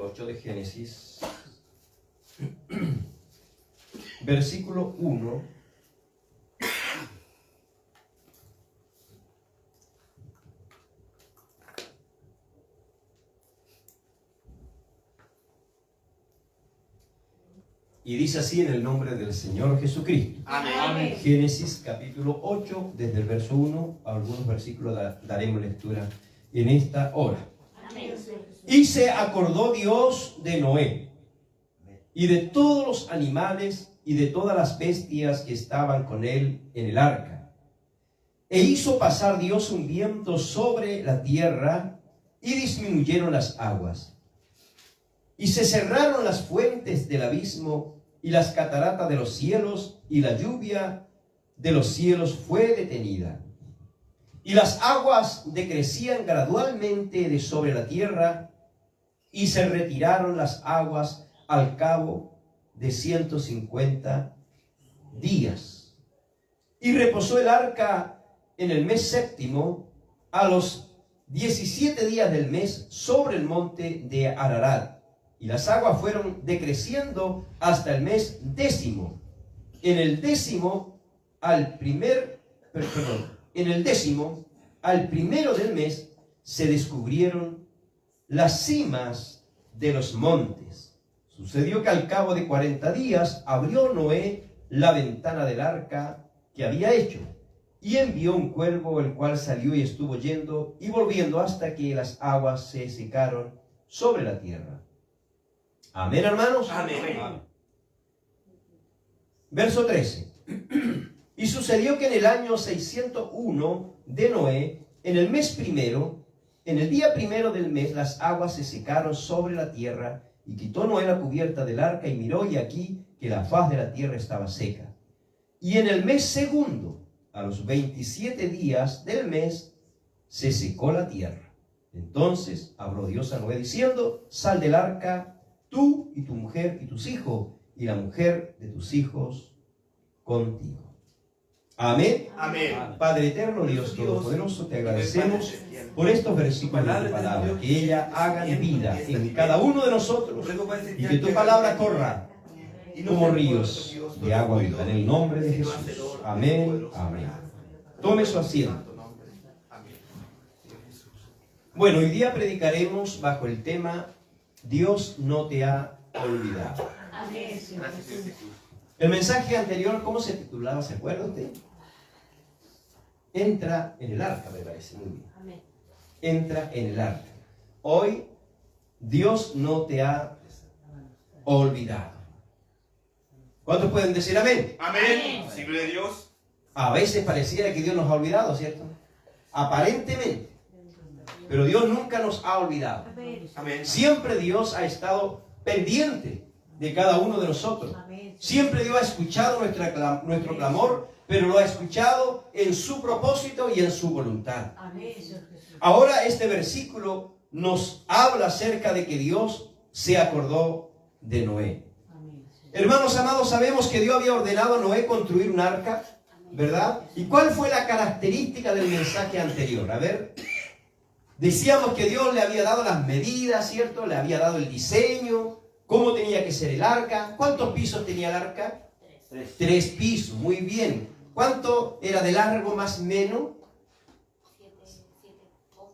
capítulo 8 de Génesis, versículo 1. Y dice así en el nombre del Señor Jesucristo. Amén. Génesis capítulo 8, desde el verso 1 a algunos versículos daremos lectura en esta hora. Amén. Y se acordó Dios de Noé y de todos los animales y de todas las bestias que estaban con él en el arca. E hizo pasar Dios un viento sobre la tierra y disminuyeron las aguas. Y se cerraron las fuentes del abismo y las cataratas de los cielos, y la lluvia de los cielos fue detenida. Y las aguas decrecían gradualmente de sobre la tierra, y se retiraron las aguas al cabo de 150 días. Y reposó el arca en el mes séptimo, a los 17 días del mes, sobre el monte de Ararat. Y las aguas fueron decreciendo hasta el mes décimo. En el décimo al primero del mes se descubrieron las cimas de los montes. Sucedió que al cabo de 40 días abrió Noé la ventana del arca que había hecho, y envió un cuervo, el cual salió y estuvo yendo y volviendo hasta que las aguas se secaron sobre la tierra. Amén, hermanos. Amén. Verso 13. Y sucedió que en el año 601 de Noé, en el mes primero, en el día primero del mes, las aguas se secaron sobre la tierra, y quitó Noé la cubierta del arca y miró, y aquí que la faz de la tierra estaba seca. Y en el mes segundo, a los 27 días del mes, se secó la tierra. Entonces habló Dios a Noé diciendo: sal del arca, tú y tu mujer y tus hijos, y la mujer de tus hijos contigo. Amén. Amén. Padre eterno, Dios todopoderoso, te agradecemos por estos versículos de tu palabra, que ella haga vida en cada uno de nosotros, y que tu palabra corra como ríos de agua viva. En el nombre de Jesús. Amén. Amén. Tome su asiento. Bueno, hoy día predicaremos bajo el tema: Dios no te ha olvidado. Amén. El mensaje anterior, ¿cómo se titulaba? ¿Se acuerda usted? Entra en el arca, me parece muy bien. Amén. Entra en el arca. Hoy, Dios no te ha olvidado. ¿Cuántos pueden decir amén? Amén. Siglo de Dios. A veces pareciera que Dios nos ha olvidado, ¿cierto? Aparentemente. Pero Dios nunca nos ha olvidado. Amén. Siempre Dios ha estado pendiente de cada uno de nosotros. Siempre Dios ha escuchado nuestro clamor, pero lo ha escuchado en su propósito y en su voluntad. Ahora este versículo nos habla acerca de que Dios se acordó de Noé. Hermanos amados, sabemos que Dios había ordenado a Noé construir un arca, ¿verdad? ¿Y cuál fue la característica del mensaje anterior? A ver, decíamos que Dios le había dado las medidas, ¿cierto? Le había dado el diseño, cómo tenía que ser el arca. ¿Cuántos pisos tenía el arca? 3 pisos, muy bien. ¿Cuánto era de largo más o menos?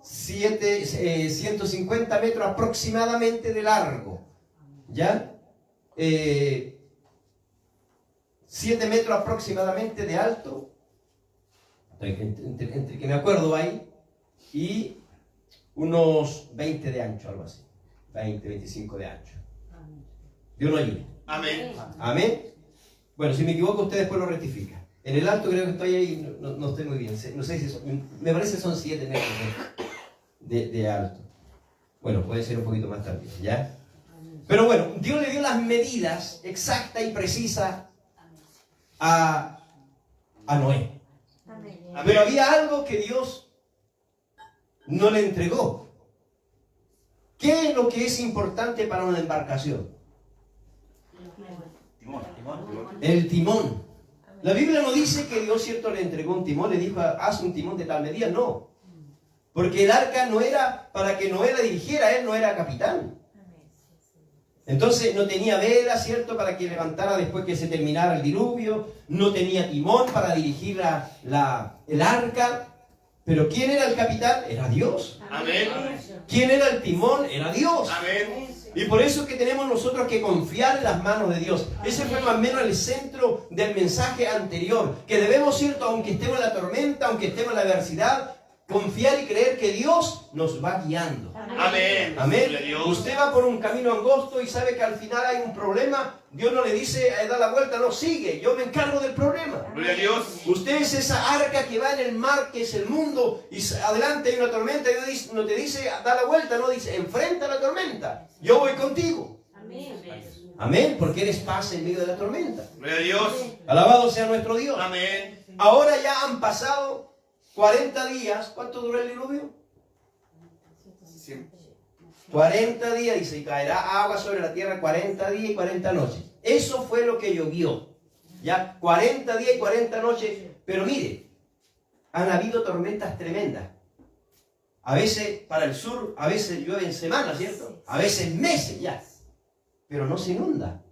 150 metros aproximadamente de largo. ¿Ya? 7 metros aproximadamente de alto. Entre que me acuerdo ahí. Y unos 20 de ancho, algo así. 20, 25 de ancho. Dios nos ayude. Amén. Amén. Bueno, si me equivoco, usted después lo rectifica. En el alto creo que estoy ahí, no estoy muy bien. No sé si me parece que son 7 metros de alto. Bueno, puede ser un poquito más tarde, ¿ya? Pero bueno, Dios le dio las medidas exactas y precisas a Noé. Pero había algo que Dios no le entregó. ¿Qué es lo que es importante para una embarcación? El timón. La Biblia no dice que Dios, cierto, le entregó un timón, le dijo: haz un timón de tal medida. No. Porque el arca no era para que Noé la dirigiera, él no era capitán. Entonces no tenía vela, ¿cierto?, para que levantara después que se terminara el diluvio. No tenía timón para dirigir el arca. Pero ¿quién era el capitán? Era Dios. Amén. ¿Quién era el timón? Era Dios. Amén. Y por eso es que tenemos nosotros que confiar en las manos de Dios. Ese fue más o menos el centro del mensaje anterior. Que debemos, ¿cierto?, aunque estemos en la tormenta, aunque estemos en la adversidad, confiar y creer que Dios nos va guiando. Amén. Amén. Usted va por un camino angosto y sabe que al final hay un problema. Dios no le dice, da la vuelta, no, sigue, yo me encargo del problema. Gloria a Dios. Usted es esa arca que va en el mar, que es el mundo, y adelante hay una tormenta, y Dios no te dice, da la vuelta, no, dice, enfrenta la tormenta, yo voy contigo. Amén, porque eres paz en medio de la tormenta. Gloria a Dios. Alabado sea nuestro Dios. Amén. Ahora ya han pasado 40 días. ¿Cuánto duró el diluvio? 40 días, dice, y caerá agua sobre la tierra 40 días y 40 noches. Eso fue lo que llovió. Ya 40 días y 40 noches. Pero mire, han habido tormentas tremendas. A veces para el sur, a veces llueve en semanas, ¿cierto? A veces meses ya. Pero no se inunda.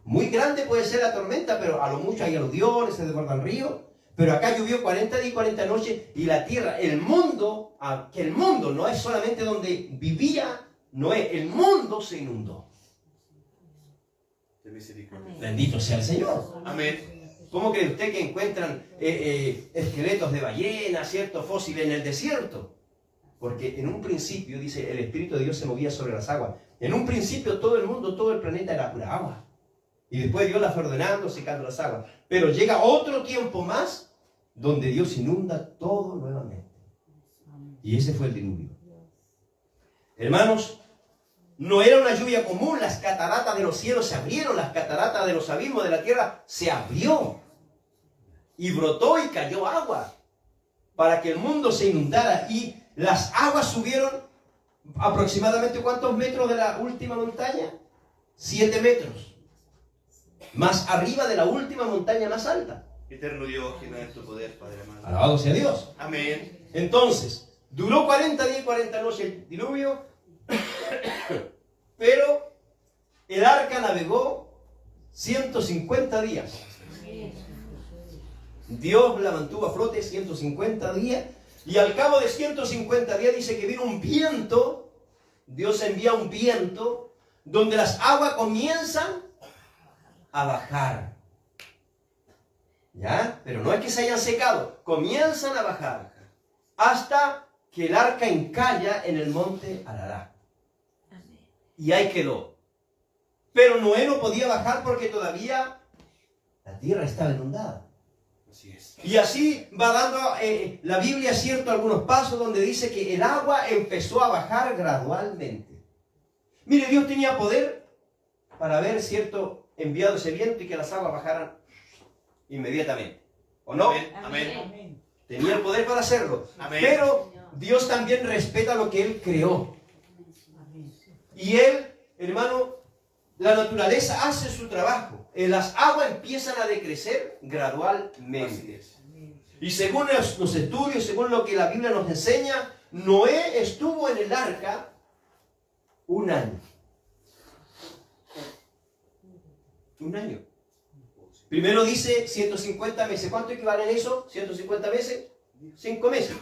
Muy grande puede ser la tormenta, pero a lo mucho hay aluviones, se desbordan ríos. Pero acá llovió 40 días y 40 noches y la tierra, el mundo, que el mundo no es solamente donde vivía Noé, el mundo se inundó. Bendito sea el Señor. Amén. ¿Cómo cree usted que encuentran esqueletos de ballenas, cierto, fósiles en el desierto? Porque en un principio, dice, el Espíritu de Dios se movía sobre las aguas. En un principio todo el mundo, todo el planeta era pura agua. Y después Dios la fue ordenando, secando las aguas. Pero llega otro tiempo más donde Dios inunda todo nuevamente. Y ese fue el diluvio. Hermanos, no era una lluvia común. Las cataratas de los cielos se abrieron. Las cataratas de los abismos de la tierra se abrió. Y brotó y cayó agua para que el mundo se inundara. Y las aguas subieron aproximadamente ¿cuántos metros de la última montaña? 7 metros. Más arriba de la última montaña más alta. Eterno Dios, llena de tu poder, Padre amado. Alabado sea Dios. Amén. Entonces, duró 40 días y 40 noches el diluvio, pero el arca navegó 150 días. Dios la mantuvo a flote 150 días, y al cabo de 150 días dice que vino un viento. Dios envía un viento donde las aguas comienzan a bajar. ¿Ya? Pero no es que se hayan secado, comienzan a bajar hasta que el arca encalla en el monte Ararat. Y ahí quedó. Pero Noé no podía bajar porque todavía la tierra estaba inundada. Así es. Y así va dando la Biblia, cierto, algunos pasos donde dice que el agua empezó a bajar gradualmente. Mire, Dios tenía poder para haber, cierto, enviado ese viento y que las aguas bajaran inmediatamente. ¿O no? Amén. Amén. Tenía el poder para hacerlo. Amén. Pero Dios también respeta lo que Él creó. Y Él, hermano, la naturaleza hace su trabajo. Las aguas empiezan a decrecer gradualmente. Y según los estudios, según lo que la Biblia nos enseña, Noé estuvo en el arca 1 año. 1 año. Primero dice 150 meses. ¿Cuánto equivalen eso? 150 meses. 5 meses.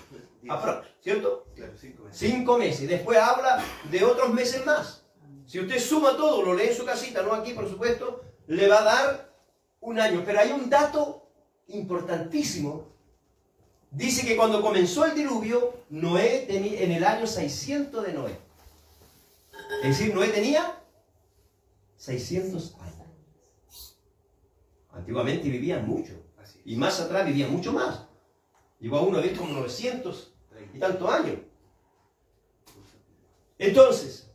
¿Cierto? Claro, 5 meses. 5 meses. Después habla de otros meses más. Si usted suma todo, lo lee en su casita, no aquí por supuesto, le va a dar 1 año. Pero hay un dato importantísimo. Dice que cuando comenzó el diluvio, Noé tenía en el año 600 de Noé. Es decir, Noé tenía 600 años. Antiguamente vivían mucho. Y más atrás vivían mucho más. Llegó a uno de como 900 y tantos años. Entonces,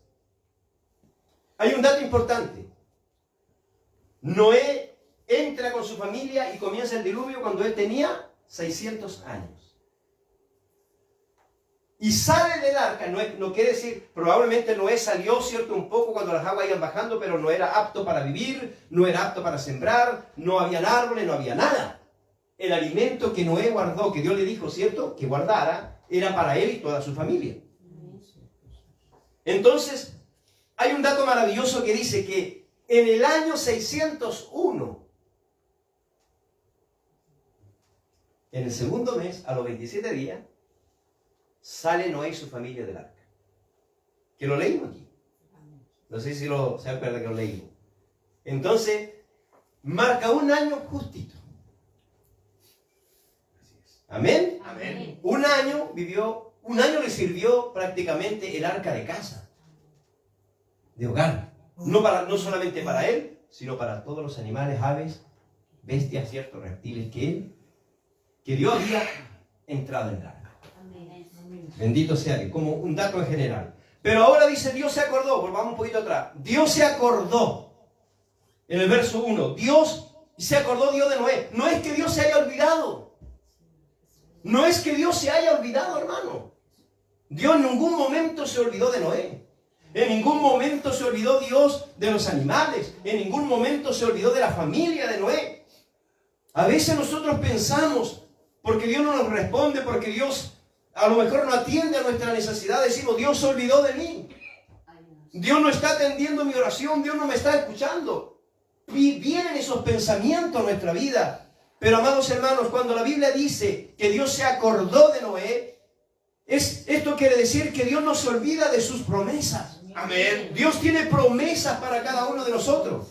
hay un dato importante. Noé entra con su familia y comienza el diluvio cuando él tenía 600 años. Y sale del arca, no quiere decir, probablemente Noé salió, cierto, un poco cuando las aguas iban bajando, pero no era apto para vivir, no era apto para sembrar, no habían árboles, no había nada. El alimento que Noé guardó, que Dios le dijo, cierto, que guardara, era para él y toda su familia. Entonces, hay un dato maravilloso que dice que en el año 601, en el segundo mes, a los 27 días, sale Noé y su familia del arca. Que lo leímos aquí. No sé si se acuerda que lo leímos. Entonces, marca un año justito. Amén. Amén. Un año le sirvió prácticamente el arca de casa, de hogar. No solamente para él, sino para todos los animales, aves, bestias, ciertos reptiles que Dios había entrado en el arca. Bendito sea Dios, como un dato en general. Pero ahora dice, Dios se acordó, volvamos un poquito atrás. Dios se acordó. En el verso 1, Dios de Noé. No es que Dios se haya olvidado. No es que Dios se haya olvidado, hermano. Dios en ningún momento se olvidó de Noé. En ningún momento se olvidó Dios de los animales. En ningún momento se olvidó de la familia de Noé. A veces nosotros pensamos, porque Dios no nos responde, porque Dios a lo mejor no atiende a nuestra necesidad, decimos, Dios se olvidó de mí. Dios no está atendiendo mi oración, Dios no me está escuchando. Y vienen esos pensamientos a nuestra vida. Pero amados hermanos, cuando la Biblia dice que Dios se acordó de Noé, esto quiere decir que Dios no se olvida de sus promesas. Amén. Dios tiene promesas para cada uno de nosotros.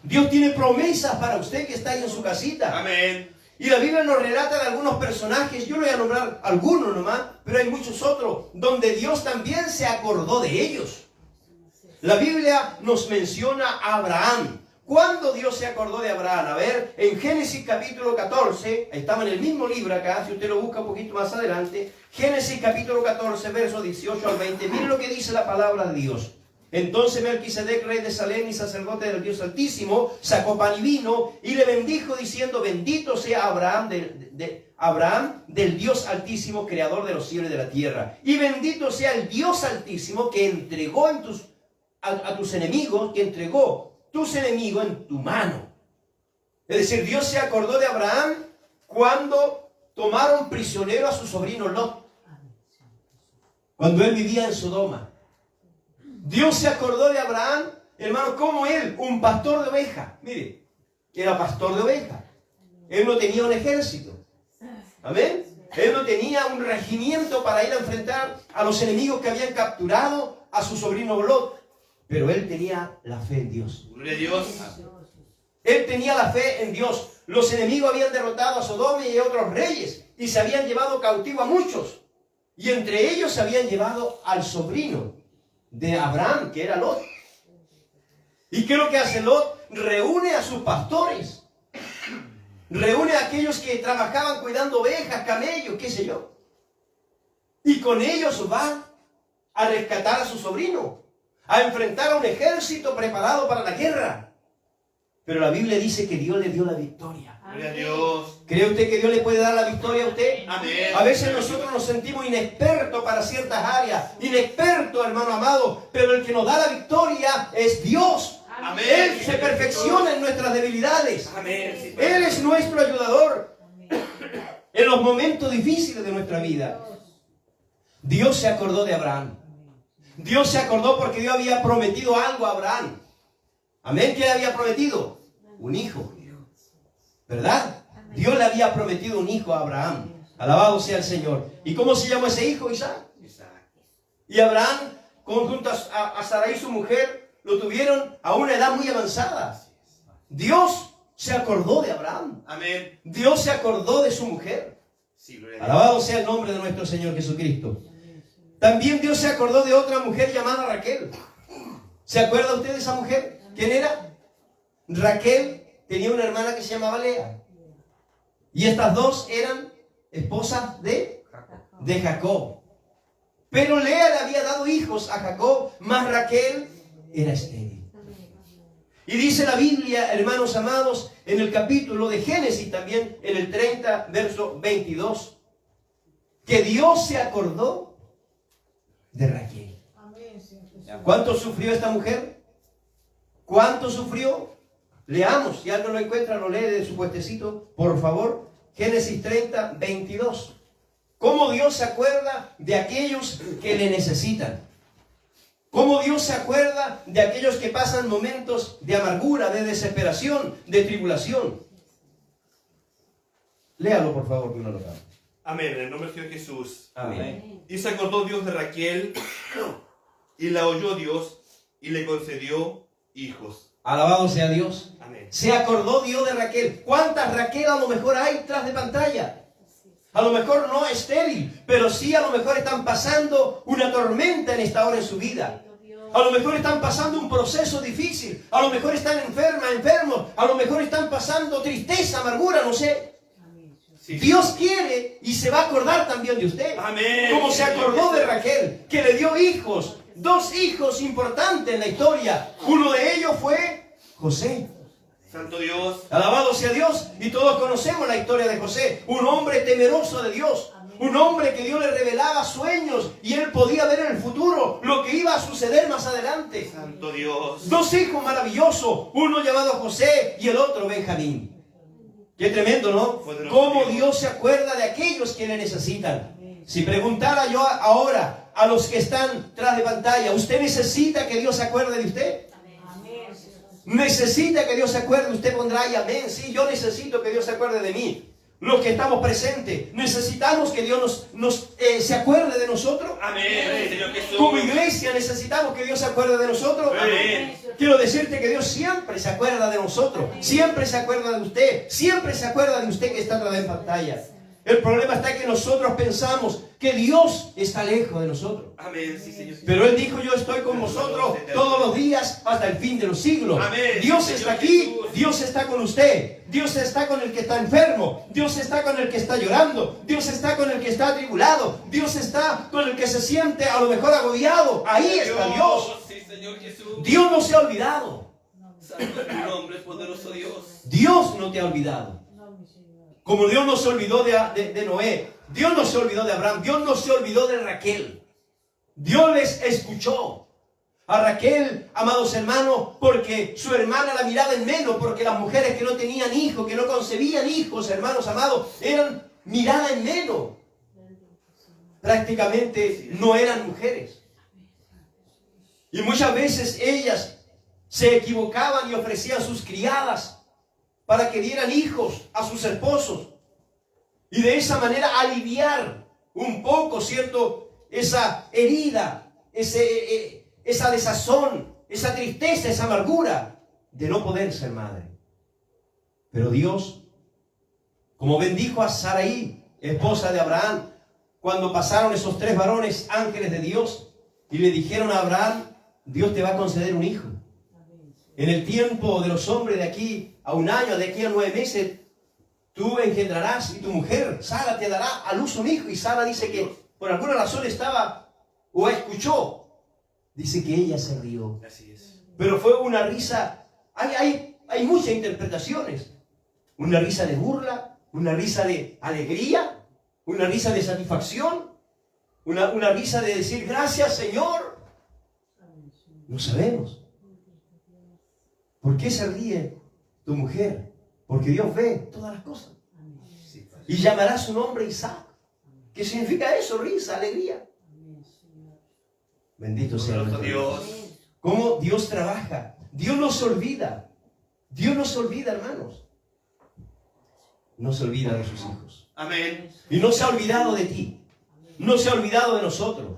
Dios tiene promesas para usted que está ahí en su casita. Amén. Y la Biblia nos relata de algunos personajes, yo le voy a nombrar algunos nomás, pero hay muchos otros, donde Dios también se acordó de ellos. La Biblia nos menciona a Abraham. ¿Cuándo Dios se acordó de Abraham? A ver, en Génesis capítulo 14, estaba en el mismo libro acá, si usted lo busca un poquito más adelante, Génesis capítulo 14, versos 18 al 20, miren lo que dice la palabra de Dios. Entonces Melquisedec, rey de Salem y sacerdote del Dios Altísimo, sacó pan y vino y le bendijo diciendo, bendito sea Abraham del Dios Altísimo, creador de los cielos y de la tierra. Y bendito sea el Dios Altísimo que entregó a tus enemigos, que entregó tus enemigos en tu mano. Es decir, Dios se acordó de Abraham cuando tomaron prisionero a su sobrino Lot, cuando él vivía en Sodoma. Dios se acordó de Abraham, hermano, como él, un pastor de ovejas. Mire, era pastor de ovejas. Él no tenía un ejército. Amén. Él no tenía un regimiento para ir a enfrentar a los enemigos que habían capturado a su sobrino Lot. Pero él tenía la fe en Dios. Gloria a Dios. Él tenía la fe en Dios. Los enemigos habían derrotado a Sodoma y a otros reyes y se habían llevado cautivo a muchos. Y entre ellos se habían llevado al sobrino de Abraham, que era Lot. ¿Y qué es lo que hace Lot? Reúne a sus pastores. Reúne a aquellos que trabajaban cuidando ovejas, camellos, qué sé yo. Y con ellos va a rescatar a su sobrino, a enfrentar a un ejército preparado para la guerra. Pero la Biblia dice que Dios le dio la victoria. Gloria a Dios. ¿Cree usted que Dios le puede dar la victoria a usted? Amén. A veces nosotros nos sentimos inexpertos para ciertas áreas. Inexpertos, hermano amado. Pero el que nos da la victoria es Dios. Amén. Él se perfecciona en nuestras debilidades. Amén. Él es nuestro ayudador en los momentos difíciles de nuestra vida. Dios se acordó de Abraham. Dios se acordó porque Dios había prometido algo a Abraham. Amén. ¿Qué le había prometido? Un hijo. ¿Verdad? Dios le había prometido un hijo a Abraham. Alabado sea el Señor. ¿Y cómo se llamó ese hijo? Isaac. Y Abraham, junto a Sarai, su mujer, lo tuvieron a una edad muy avanzada. Dios se acordó de Abraham. Amén. Dios se acordó de su mujer. Sí, gloria a Dios. Alabado sea el nombre de nuestro Señor Jesucristo. También Dios se acordó de otra mujer llamada Raquel. ¿Se acuerda usted de esa mujer? ¿Quién era? Raquel tenía una hermana que se llamaba Lea. Y estas dos eran esposas de Jacob. Pero Lea le había dado hijos a Jacob, más Raquel era estéril. Y dice la Biblia, hermanos amados, en el capítulo de Génesis también, en el 30, verso 22, que Dios se acordó de Raquel. ¿Cuánto sufrió esta mujer? ¿Cuánto sufrió? Leamos, si alguien lo encuentra, lo lee de su puestecito, por favor. Génesis 30, 22. ¿Cómo Dios se acuerda de aquellos que le necesitan? Cómo Dios se acuerda de aquellos que pasan momentos de amargura, de desesperación, de tribulación. Léalo, por favor, que uno lo haga. Amén. En el nombre del Señor Jesús. Amén. Y se acordó Dios de Raquel, y la oyó Dios, y le concedió hijos. Alabado sea Dios. Amén. Se acordó Dios de Raquel. ¿Cuántas Raquel a lo mejor hay tras de pantalla? A lo mejor no estéril, pero sí a lo mejor están pasando una tormenta en esta hora en su vida. A lo mejor están pasando un proceso difícil. A lo mejor están enfermos. A lo mejor están pasando tristeza, amargura, no sé. Sí. Dios quiere y se va a acordar también de usted. Amén. Como se acordó de Raquel, que le dio hijos. 2 hijos importantes en la historia. Uno de ellos fue José. Santo Dios. Alabado sea Dios. Y todos conocemos la historia de José. Un hombre temeroso de Dios. Un hombre que Dios le revelaba sueños y él podía ver en el futuro lo que iba a suceder más adelante. Santo Dios. 2 hijos maravillosos. Uno llamado José y el otro Benjamín. Qué tremendo, ¿no? Cómo Dios se acuerda de aquellos que le necesitan. Si preguntara yo ahora a los que están tras de pantalla, ¿usted necesita que Dios se acuerde de usted? ¿Necesita que Dios se acuerde? Usted pondrá ahí amén. Sí, yo necesito que Dios se acuerde de mí. Los que estamos presentes, necesitamos que Dios se acuerde de nosotros. Amén, Señor Jesús. Como iglesia necesitamos que Dios se acuerde de nosotros. Amén. Quiero decirte que Dios siempre se acuerda de nosotros. Siempre se acuerda de usted. Siempre se acuerda de usted que está atrás de pantalla. El problema está en que nosotros pensamos que Dios está lejos de nosotros. Amén, sí, Señor. Pero Él dijo, yo estoy con vosotros todos los días hasta el fin de los siglos. Amén. Dios Señor está aquí, Jesús. Dios está con usted. Dios está con el que está enfermo. Dios está con el que está llorando. Dios está con el que está atribulado. Dios está con el que se siente a lo mejor agobiado. Ahí está Dios. Sí, Señor Jesús. Dios no se ha olvidado. Santo es tu nombre, poderoso Dios. Dios no te ha olvidado. Como Dios no se olvidó de Noé, Dios no se olvidó de Abraham, Dios no se olvidó de Raquel. Dios les escuchó. A Raquel, amados hermanos, porque su hermana la miraba en menos, porque las mujeres que no tenían hijos, que no concebían hijos, hermanos amados, eran miradas en menos. Prácticamente no eran mujeres. Y muchas veces ellas se equivocaban y ofrecían sus criadas para que dieran hijos a sus esposos y de esa manera aliviar un poco, ¿cierto?, esa herida, esa desazón, esa tristeza, esa amargura de no poder ser madre. Pero Dios, como bendijo a Sarai, esposa de Abraham, cuando pasaron esos 3 varones ángeles de Dios y le dijeron a Abraham, Dios te va a conceder un hijo. En el tiempo de los hombres de aquí a 1 año, de aquí a 9 meses, tú engendrarás y tu mujer, Sara, te dará a luz un hijo. Y Sara dice que por alguna razón estaba o escuchó. Dice que ella se rió. Así es. Pero fue una risa. Hay muchas interpretaciones. Una risa de burla, una risa de alegría, una risa de satisfacción, una risa de decir gracias, Señor. No sabemos. ¿Por qué se ríe tu mujer? Porque Dios ve todas las cosas. Y llamará su nombre Isaac. ¿Qué significa eso? Risa, alegría. Bendito sea Dios. Cómo Dios trabaja. Dios no se olvida. Dios no se olvida, hermanos. No se olvida de sus hijos. Amén. Y no se ha olvidado de ti. No se ha olvidado de nosotros.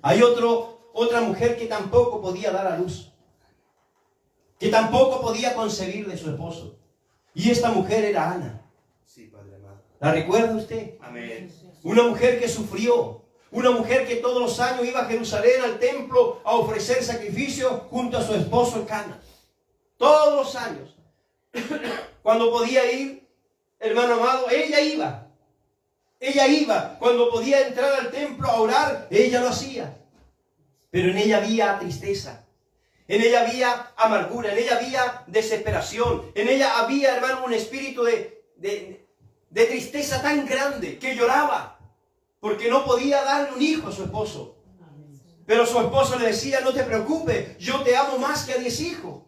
Hay otra mujer que tampoco podía dar a luz. Que tampoco podía concebir de su esposo. Y esta mujer era Ana. Sí, Padre amado. ¿La recuerda usted? Amén. Una mujer que sufrió. Una mujer que todos los años iba a Jerusalén al templo a ofrecer sacrificio junto a su esposo Elcana. Todos los años. Cuando podía ir, hermano amado, ella iba. Ella iba. Cuando podía entrar al templo a orar, ella lo hacía. Pero en ella había tristeza. En ella había amargura, en ella había desesperación, en ella había, hermano, un espíritu de tristeza tan grande que lloraba porque no podía darle un hijo a su esposo. Pero su esposo le decía, no te preocupes, yo te amo más que a 10 hijos.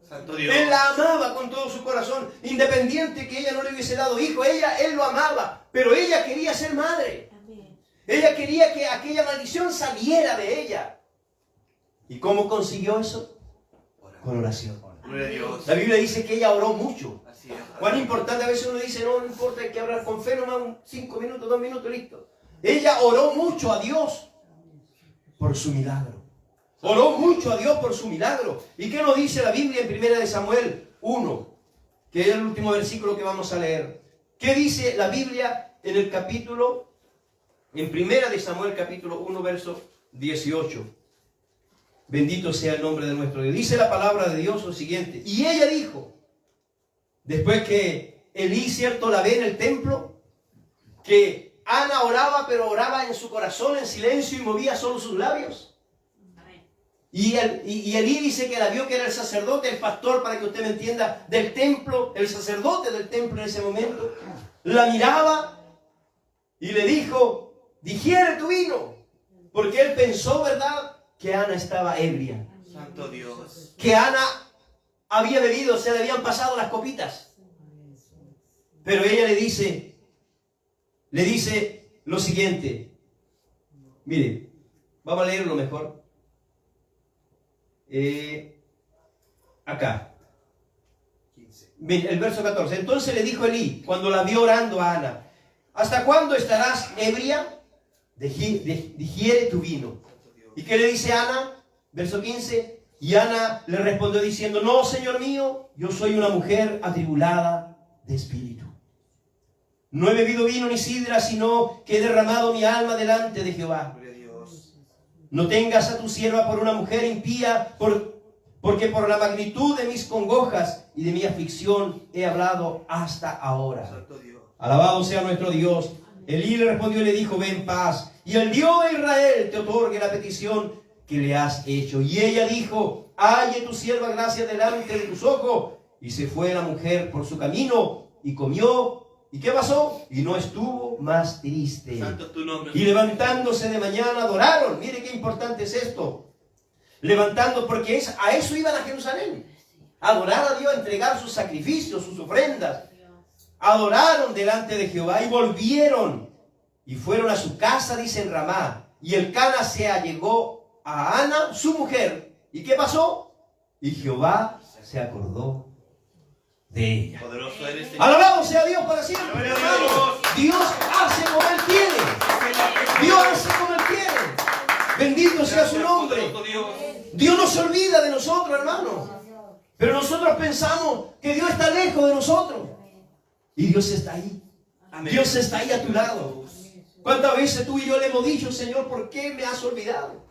Santo Dios. Él la amaba con todo su corazón, independiente que ella no le hubiese dado hijo, él lo amaba, pero ella quería ser madre. Ella quería que aquella maldición saliera de ella. ¿Y cómo consiguió eso? Con oración. Gloria a Dios. La Biblia dice que ella oró mucho. Así es. Cuán importante, a veces uno dice, no importa, hay que hablar con fe, nomás 5 minutos, 2 minutos, listo. Ella oró mucho a Dios por su milagro. Oró mucho a Dios por su milagro. ¿Y qué nos dice la Biblia en 1 de Samuel 1? Que es el último versículo que vamos a leer. ¿Qué dice la Biblia en el capítulo, en 1 de Samuel capítulo 1, verso 18? Bendito sea el nombre de nuestro Dios. Dice la palabra de Dios lo siguiente. Y ella dijo, después que Elí, cierto, la ve en el templo, que Ana oraba, pero oraba en su corazón en silencio y movía solo sus labios. Y Elí dice que la vio, que era el sacerdote, el pastor, para que usted me entienda, del templo, el sacerdote del templo en ese momento. La miraba y le dijo, digiere tu vino. Porque él pensó, ¿verdad?, que Ana estaba ebria. Santo Dios. Que Ana había bebido, se le habían pasado las copitas. Pero ella le dice lo siguiente. Mire, vamos a leerlo mejor. Acá. Mire, el verso 14. Entonces le dijo Elí, cuando la vio orando a Ana, ¿hasta cuándo estarás ebria? Digiere tu vino. ¿Y qué le dice Ana? Verso 15. Y Ana le respondió diciendo, no, Señor mío, yo soy una mujer atribulada de espíritu. No he bebido vino ni sidra, sino que he derramado mi alma delante de Jehová. No tengas a tu sierva por una mujer impía, porque por la magnitud de mis congojas y de mi aflicción he hablado hasta ahora. Alabado sea nuestro Dios. Elí le respondió y le dijo, ven en paz, y el Dios de Israel te otorgue la petición que le has hecho. Y ella dijo, halle tu sierva gracia delante de tus ojos. Y se fue la mujer por su camino y comió. ¿Y qué pasó? Y no estuvo más triste. Santo es tu nombre. Y levantándose de mañana adoraron. Mire qué importante es esto. Levantando, porque a eso iban a Jerusalén. Adorar a Dios, entregar sus sacrificios, sus ofrendas. Adoraron delante de Jehová y volvieron. Y fueron a su casa, dice en Ramá. Y el Cana se allegó a Ana, su mujer. ¿Y qué pasó? Y Jehová se acordó de ella. Poderoso eres, Señor. Alabado sea Dios para siempre, Gloria a hermano. Dios hace como Él quiere. Dios hace como Él quiere. Bendito sea su nombre. Dios no se olvida de nosotros, hermano. Pero nosotros pensamos que Dios está lejos de nosotros. Y Dios está ahí. Amén. Dios está ahí a tu lado. ¿Cuántas veces tú y yo le hemos dicho, Señor, ¿por qué me has olvidado?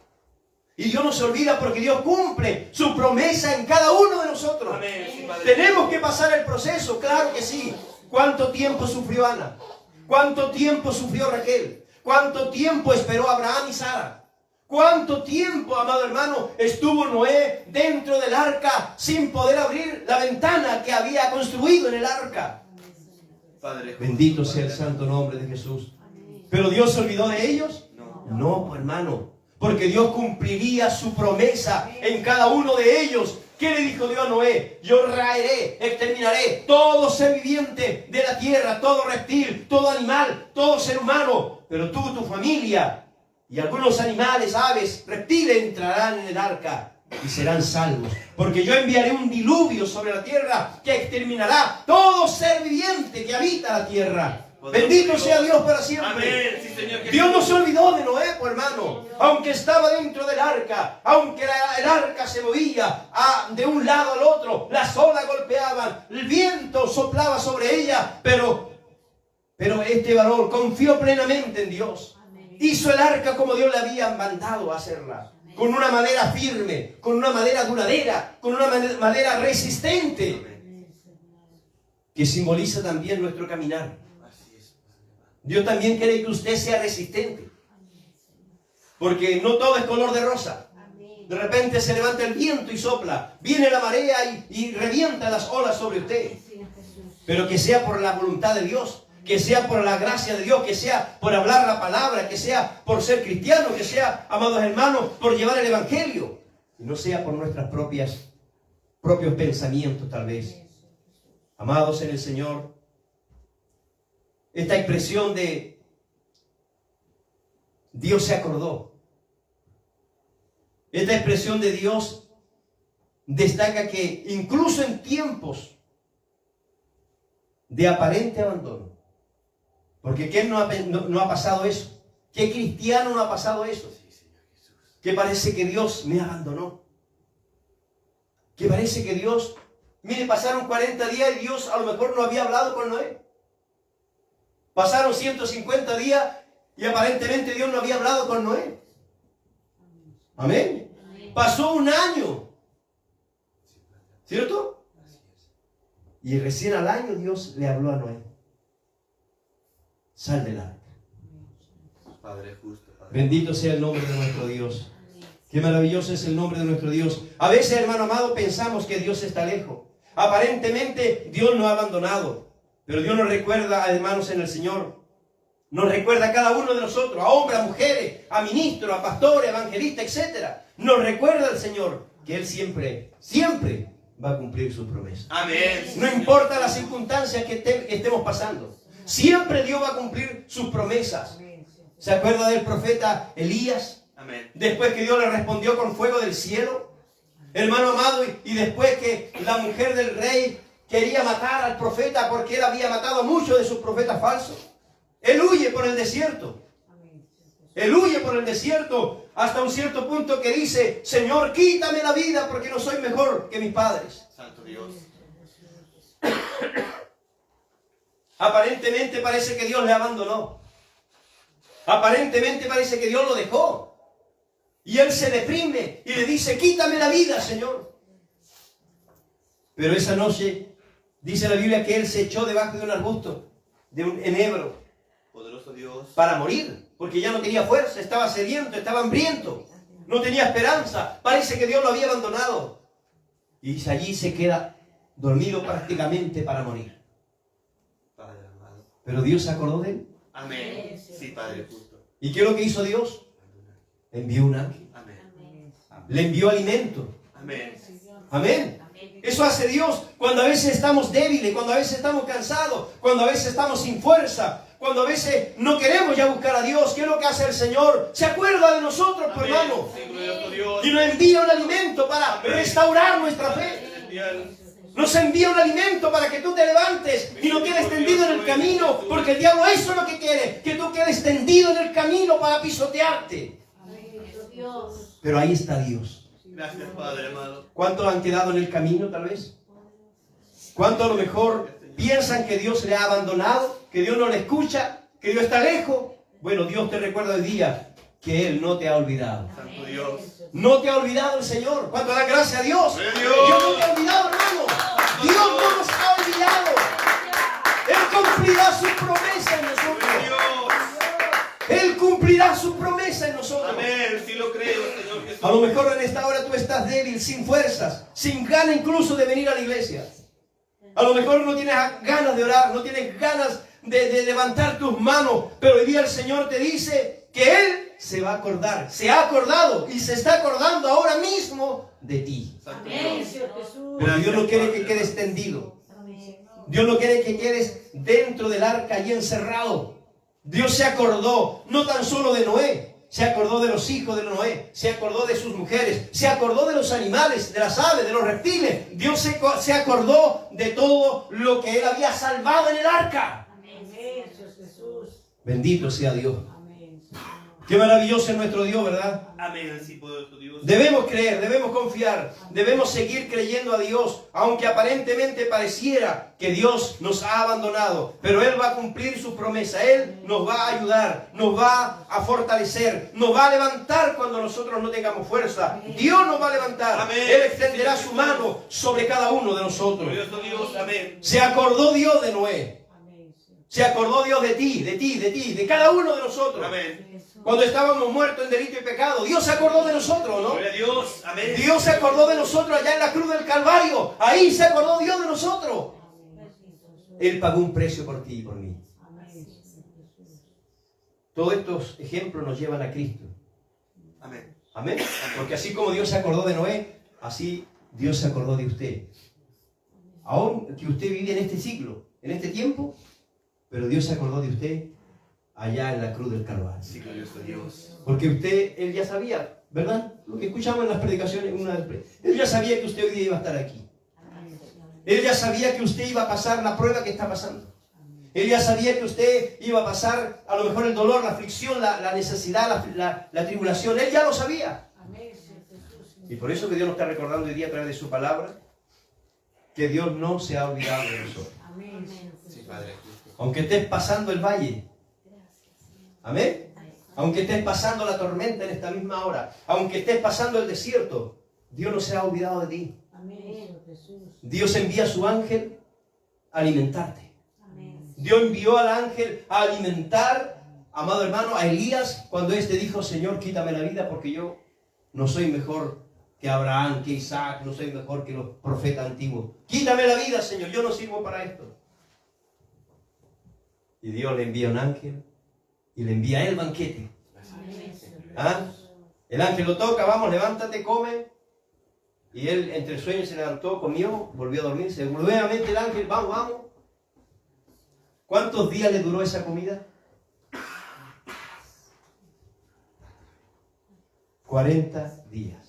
Y Dios no se olvida porque Dios cumple su promesa en cada uno de nosotros. Amén. Sí, Padre. Tenemos que pasar el proceso, claro que sí. ¿Cuánto tiempo sufrió Ana? ¿Cuánto tiempo sufrió Raquel? ¿Cuánto tiempo esperó Abraham y Sara? ¿Cuánto tiempo, amado hermano, estuvo Noé dentro del arca sin poder abrir la ventana que había construido en el arca? Padre, Bendito sea el santo nombre de Jesús. ¿Pero Dios se olvidó de ellos? No. No, pues, hermano. Porque Dios cumpliría su promesa en cada uno de ellos. ¿Qué le dijo Dios a Noé? Yo raeré, exterminaré todo ser viviente de la tierra, todo reptil, todo animal, todo ser humano. Pero tú, tu familia y algunos animales, aves, reptiles entrarán en el arca y serán salvos. Porque yo enviaré un diluvio sobre la tierra que exterminará todo ser viviente que habita la tierra. Bendito sea Dios para siempre. Amén. Sí, Señor. Dios no se olvidó de Noé, pues, hermano. Aunque estaba dentro del arca, aunque el arca se movía de un lado al otro, las olas golpeaban, el viento soplaba sobre ella, pero este varón confió plenamente en Dios. Hizo el arca como Dios le había mandado a hacerla, con una madera firme, con una madera duradera, con una madera resistente, que simboliza también nuestro caminar. Dios también quiere que usted sea resistente. Porque no todo es color de rosa. De repente se levanta el viento y sopla. Viene la marea y revienta las olas sobre usted. Pero que sea por la voluntad de Dios. Que sea por la gracia de Dios. Que sea por hablar la palabra. Que sea por ser cristiano. Que sea, amados hermanos, por llevar el evangelio. Y no sea por nuestros propios pensamientos, tal vez. Amados en el Señor, esta expresión de Dios se acordó. Esta expresión de Dios destaca que incluso en tiempos de aparente abandono, porque ¿quién no ha pasado eso? ¿Qué cristiano no ha pasado eso? Que parece que Dios me abandonó. Que parece que Dios, mire, pasaron 40 días y Dios a lo mejor no había hablado con Noé. Pasaron 150 días y aparentemente Dios no había hablado con Noé. Amén. Pasó un año. ¿Cierto? Y recién al año Dios le habló a Noé. Sal del arca. Padre justo, Padre. Bendito sea el nombre de nuestro Dios. Qué maravilloso es el nombre de nuestro Dios. A veces, hermano amado, pensamos que Dios está lejos. Aparentemente Dios nos ha abandonado. Pero Dios nos recuerda a hermanos en el Señor. Nos recuerda a cada uno de nosotros, a hombres, a mujeres, a ministros, a pastores, a evangelistas, etc. Nos recuerda al Señor que Él siempre, siempre va a cumplir sus promesas. Amén. No importa las circunstancias que estemos pasando. Siempre Dios va a cumplir sus promesas. ¿Se acuerda del profeta Elías? Amén. Después que Dios le respondió con fuego del cielo. Hermano amado, y después que la mujer del rey quería matar al profeta porque él había matado a muchos de sus profetas falsos. Él huye por el desierto. Él huye por el desierto hasta un cierto punto que dice: Señor, quítame la vida porque no soy mejor que mis padres. Santo Dios. Aparentemente parece que Dios le abandonó. Aparentemente parece que Dios lo dejó. Y él se deprime y le dice: quítame la vida, Señor. Pero esa noche dice la Biblia que él se echó debajo de un arbusto, de un enebro, Poderoso Dios. para morir, porque ya no tenía fuerza, estaba sediento, estaba hambriento, no tenía esperanza. Parece que Dios lo había abandonado. Y allí se queda dormido prácticamente para morir. Padre amado. Pero Dios se acordó de él. Amén. Sí, Padre justo. ¿Y qué es lo que hizo Dios? Envió un ángel. Amén. Le envió alimento. Amén. Amén. Eso hace Dios cuando a veces estamos débiles, cuando a veces estamos cansados, cuando a veces estamos sin fuerza, cuando a veces no queremos ya buscar a Dios. ¿Qué es lo que hace el Señor? Se acuerda de nosotros, Amén. hermano. Sí, glorioso Dios. Y nos envía un alimento para restaurar nuestra fe. Nos envía un alimento para que tú te levantes y no quedes tendido en el camino, porque el diablo eso es lo que quiere, que tú quedes tendido en el camino para pisotearte. Pero ahí está Dios. Gracias, Padre amado. ¿Cuántos han quedado en el camino tal vez? ¿Cuántos a lo mejor piensan que Dios le ha abandonado, que Dios no le escucha, que Dios está lejos? Bueno, Dios te recuerda hoy día que Él no te ha olvidado. Santo Dios. No te ha olvidado el Señor. ¿Cuánto da gracias a Dios? Dios. Dios no te ha olvidado, hermano. Dios no nos ha olvidado. Él cumplirá su promesa en nosotros. Él cumplirá su promesa en nosotros. Amén. Sí lo creo, Señor Jesús. A lo mejor en esta hora tú estás débil, sin fuerzas, sin ganas incluso de venir a la iglesia. A lo mejor no tienes ganas de orar, no tienes ganas de levantar tus manos, pero hoy día el Señor te dice que Él se va a acordar, se ha acordado y se está acordando ahora mismo de ti. Santo Amén, Dios. Señor Jesús. Pero Dios no quiere que quedes tendido. Dios no quiere que quedes dentro del arca y encerrado. Dios se acordó no tan solo de Noé, se acordó de los hijos de Noé, se acordó de sus mujeres, se acordó de los animales, de las aves, de los reptiles. Dios se acordó de todo lo que Él había salvado en el arca. Amén, Señor Jesús. Bendito sea Dios. Amén. Qué maravilloso es nuestro Dios, ¿verdad? Amén. Sí, poderoso Dios. Debemos creer, debemos confiar, debemos seguir creyendo a Dios, aunque aparentemente pareciera que Dios nos ha abandonado, pero Él va a cumplir su promesa. Él nos va a ayudar, nos va a fortalecer, nos va a levantar cuando nosotros no tengamos fuerza. Dios nos va a levantar. Amén. Él extenderá su mano sobre cada uno de nosotros. Glorioso Dios. Amén. Se acordó Dios de Noé, Amén, Señor. se acordó Dios de ti, de ti, de ti, de cada uno de nosotros. Amén. Cuando estábamos muertos en delito y pecado, Dios se acordó de nosotros, ¿no? Gloria a Dios. Amén. Dios se acordó de nosotros allá en la cruz del Calvario. Ahí se acordó Dios de nosotros. Él pagó un precio por ti y por mí. Todos estos ejemplos nos llevan a Cristo. Amén. Amén. Porque así como Dios se acordó de Noé, así Dios se acordó de usted. Aún que usted vive en este siglo, en este tiempo, pero Dios se acordó de usted allá en la cruz del Calvario. Sí, glorioso Dios. Porque él ya sabía, ¿verdad? Lo que escuchamos en las predicaciones, él ya sabía que usted hoy día iba a estar aquí. Él ya sabía que usted iba a pasar la prueba que está pasando. Él ya sabía que usted iba a pasar a lo mejor el dolor, la aflicción, la necesidad, la tribulación. Él ya lo sabía. Y por eso que Dios nos está recordando hoy día a través de su palabra que Dios no se ha olvidado de nosotros. Sí, Padre. Aunque estés pasando el valle. Amén. Aunque estés pasando la tormenta en esta misma hora. Aunque estés pasando el desierto. Dios no se ha olvidado de ti. Dios envía a su ángel a alimentarte. Dios envió al ángel a alimentar, amado hermano, a Elías cuando éste dijo: Señor, quítame la vida porque yo no soy mejor que Abraham, que Isaac, no soy mejor que los profetas antiguos. Quítame la vida, Señor, yo no sirvo para esto. Y Dios le envía un ángel y le envía el banquete. ¿Ah? El ángel lo toca: vamos, levántate, come. Y él entre el sueño se levantó, comió, volvió a dormirse. Nuevamente el ángel: vamos, vamos. ¿Cuántos días le duró esa comida? 40 días.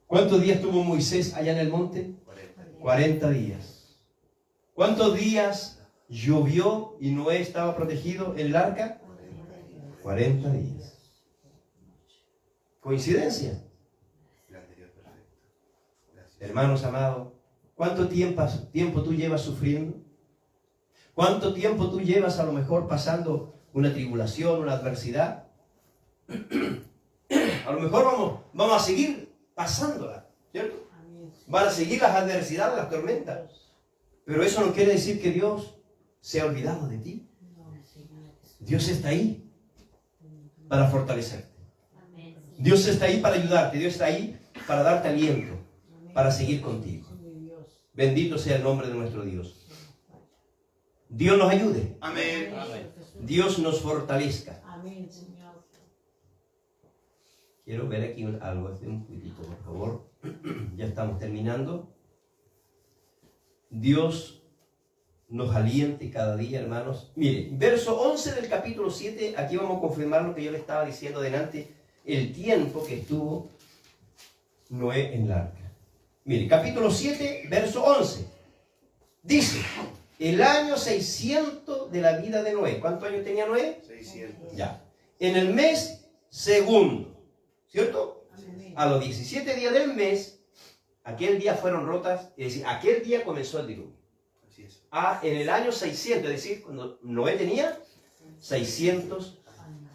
¿Cuántos días tuvo Moisés allá en el monte? 40 días. ¿Cuántos días llovió y Noé estaba protegido en el arca? 40 días. ¿Coincidencia? Hermanos amados, ¿cuánto tiempo tú llevas sufriendo? ¿Cuánto tiempo tú llevas a lo mejor pasando una tribulación, una adversidad? A lo mejor vamos a seguir pasándola, ¿cierto? Van a seguir las adversidades, las tormentas. Pero eso no quiere decir que Dios se ha olvidado de ti. Dios está ahí para fortalecerte. Dios está ahí para ayudarte. Dios está ahí para darte aliento, para seguir contigo. Bendito sea el nombre de nuestro Dios. Dios nos ayude. Amén. Dios nos fortalezca. Amén, Señor. Quiero ver aquí algo, un poquitito, por favor. Ya estamos terminando. Dios nos aliente cada día, hermanos. Mire, verso 11 del capítulo 7, aquí vamos a confirmar lo que yo le estaba diciendo delante, el tiempo que estuvo Noé en el arca. Mire, capítulo 7, verso 11. Dice: el año 600 de la vida de Noé. ¿Cuántos años tenía Noé? 600. Ya. En el mes segundo, ¿cierto? Amén. A los 17 días del mes, aquel día fueron rotas, es decir, aquel día comenzó el diluvio. Así es. En el año 600, es decir, cuando Noé tenía 600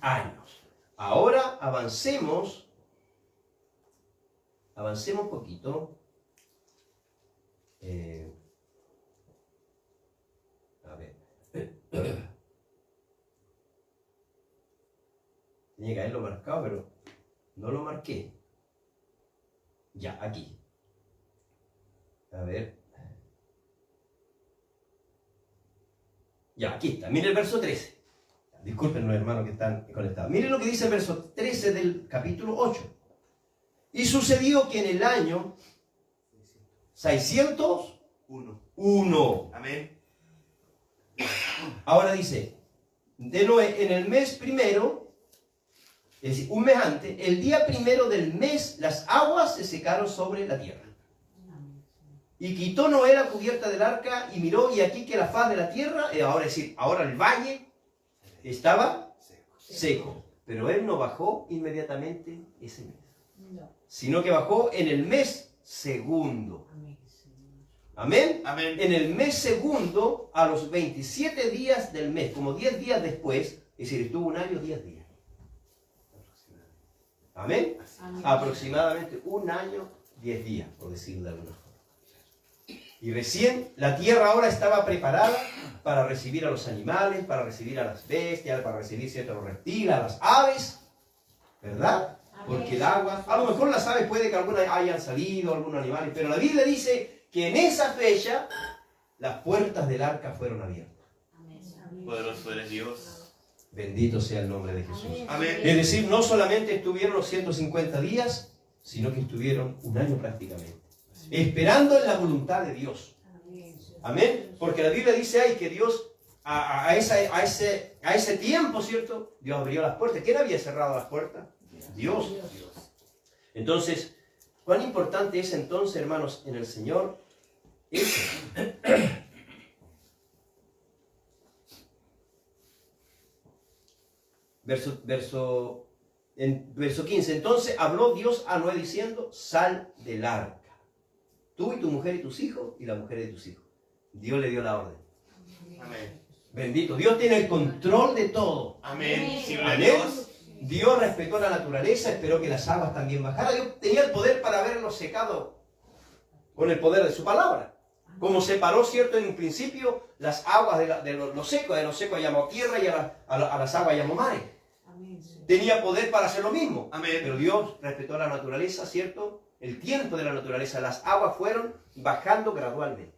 años. Ahora avancemos un poquito. A ver. Tenía que haberlo marcado, pero no lo marqué. Ya, aquí. A ver. Ya, aquí está. Mire el verso 13. Disculpen los hermanos que están conectados. Miren lo que dice el verso 13 del capítulo 8. Y sucedió que en el año 601. Amén. Ahora dice, de Noé, en el mes primero, es decir, un mes antes, el día primero del mes, las aguas se secaron sobre la tierra. Y quitó Noé la cubierta del arca y miró, y aquí que la faz de la tierra, ahora es decir, ahora el valle estaba seco. Pero él no bajó inmediatamente ese mes, sino que bajó en el mes segundo. Amén. Amén. En el mes segundo, a los 27 días del mes, como 10 días después, es decir, estuvo un año, 10 días. Amén. Aproximadamente un año, 10 días, por decirlo de alguna forma. Y recién la tierra ahora estaba preparada para recibir a los animales, para recibir a las bestias, para recibir ciertos reptiles, a las aves, ¿verdad? Porque el agua, a lo mejor las aves puede que algunas hayan salido, algunos animales, pero la Biblia dice que en esa fecha las puertas del arca fueron abiertas. Poderoso eres Dios. Bendito sea el nombre de Jesús. Amén. Es decir, no solamente estuvieron los 150 días, sino que estuvieron un año prácticamente, esperando en la voluntad de Dios. Amén. Porque la Biblia dice ahí que Dios a ese tiempo, ¿cierto? Dios abrió las puertas. ¿Quién había cerrado las puertas? Dios. Entonces, ¿cuán importante es entonces, hermanos, en el Señor eso? Verso 15. Entonces habló Dios a Noé diciendo, sal del arca, tú y tu mujer y tus hijos y la mujer de tus hijos. Dios le dio la orden. Amén. Bendito. Dios tiene el control de todo. Amén. Sí, gloria a Amén. Dios. Dios respetó la naturaleza, esperó que las aguas también bajaran. Dios tenía el poder para haberlo secado con el poder de su palabra. Como separó, ¿cierto? En un principio las aguas de lo seco llamó tierra y a las aguas llamó mares. Tenía poder para hacer lo mismo. Amén. Pero Dios respetó la naturaleza, ¿cierto? El tiempo de la naturaleza. Las aguas fueron bajando gradualmente.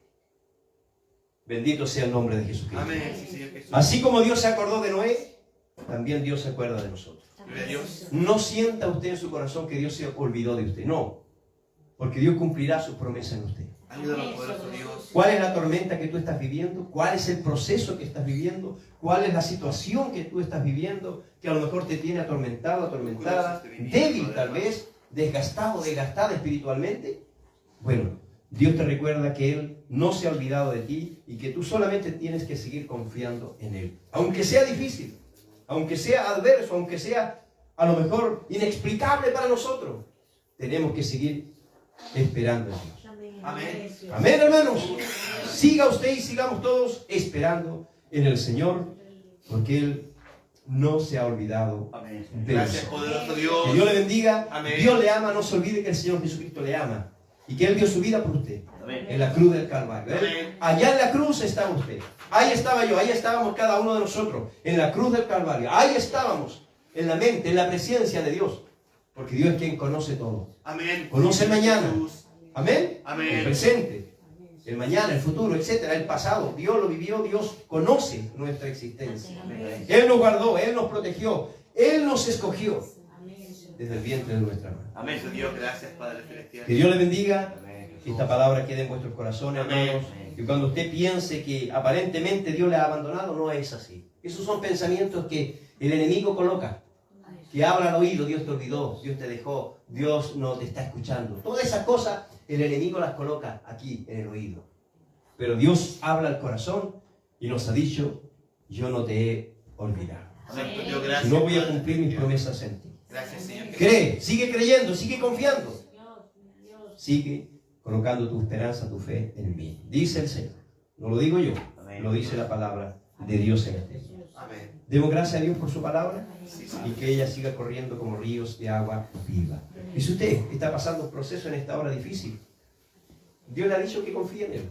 Bendito sea el nombre de Jesucristo. Amén. Sí, Señor Jesús. Así como Dios se acordó de Noé, también Dios se acuerda de nosotros. Gloria a Dios. No sienta usted en su corazón que Dios se olvidó de usted. No. Porque Dios cumplirá su promesa en usted. Ayúdanos, poderoso Dios. ¿Cuál es la tormenta que tú estás viviendo? ¿Cuál es el proceso que estás viviendo? ¿Cuál es la situación que tú estás viviendo? Que a lo mejor te tiene atormentado, atormentada, débil tal vez, desgastado, desgastada espiritualmente. Bueno, Dios te recuerda que Él no se ha olvidado de ti y que tú solamente tienes que seguir confiando en Él. Aunque sea difícil, aunque sea adverso, aunque sea a lo mejor inexplicable para nosotros, tenemos que seguir esperando en Dios. Amén. Amén, hermanos. Siga usted y sigamos todos esperando en el Señor, porque Él no se ha olvidado Amén. de Gracias, nosotros. poderoso Que Dios. Dios le bendiga. Amén. Dios le ama. No se olvide que el Señor Jesucristo le ama y que Él dio su vida por usted Amén. en la cruz del Calvario. Amén. Allá en la cruz estaba usted. Ahí estaba yo. Ahí estábamos cada uno de nosotros en la cruz del Calvario. Ahí estábamos en la mente, en la presencia de Dios, porque Dios es quien conoce todo. Amén. Conoce el mañana. Jesús. Amén. Amén. El presente, el mañana, el futuro, etcétera, el pasado. Dios lo vivió, Dios conoce nuestra existencia. Amén. Él nos guardó, Él nos protegió, Él nos escogió desde el vientre de nuestra madre. Amén, su Dios. Gracias, Padre Celestial. Que Dios le bendiga, Amén. que esta palabra quede en vuestros corazones, Amén. hermanos. Y cuando usted piense que aparentemente Dios le ha abandonado, no es así. Esos son pensamientos que el enemigo coloca, que habla al oído: Dios te olvidó, Dios te dejó, Dios no te está escuchando. Todas esas cosas el enemigo las coloca aquí en el oído. Pero Dios habla al corazón y nos ha dicho: yo no te he olvidado. Amén, su Dios. Gracias. No voy a Padre cumplir mis Celestial. promesas en ti. Gracias, Señor Jesús. Cree, sigue creyendo, sigue confiando. Sigue colocando tu esperanza, tu fe en mí. Dice el Señor. No lo digo yo, Amén. lo dice la palabra de Dios en este día. Amén. Demos gracias a Dios por su palabra Sí, y Señor. que ella siga corriendo como ríos de agua viva. Y si usted está pasando un proceso en esta hora difícil, Dios le ha dicho que confíe en Él,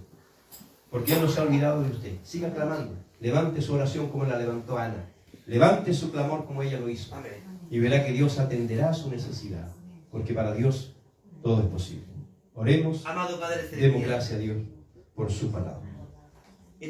porque Él no se ha olvidado de usted. Siga clamando. Levante su oración como la levantó Ana. Levante su clamor como ella lo hizo. Amén. Y verá que Dios atenderá su necesidad, porque para Dios todo es posible. Oremos, Amado Padre demos Celestial. gracias a Dios por su palabra.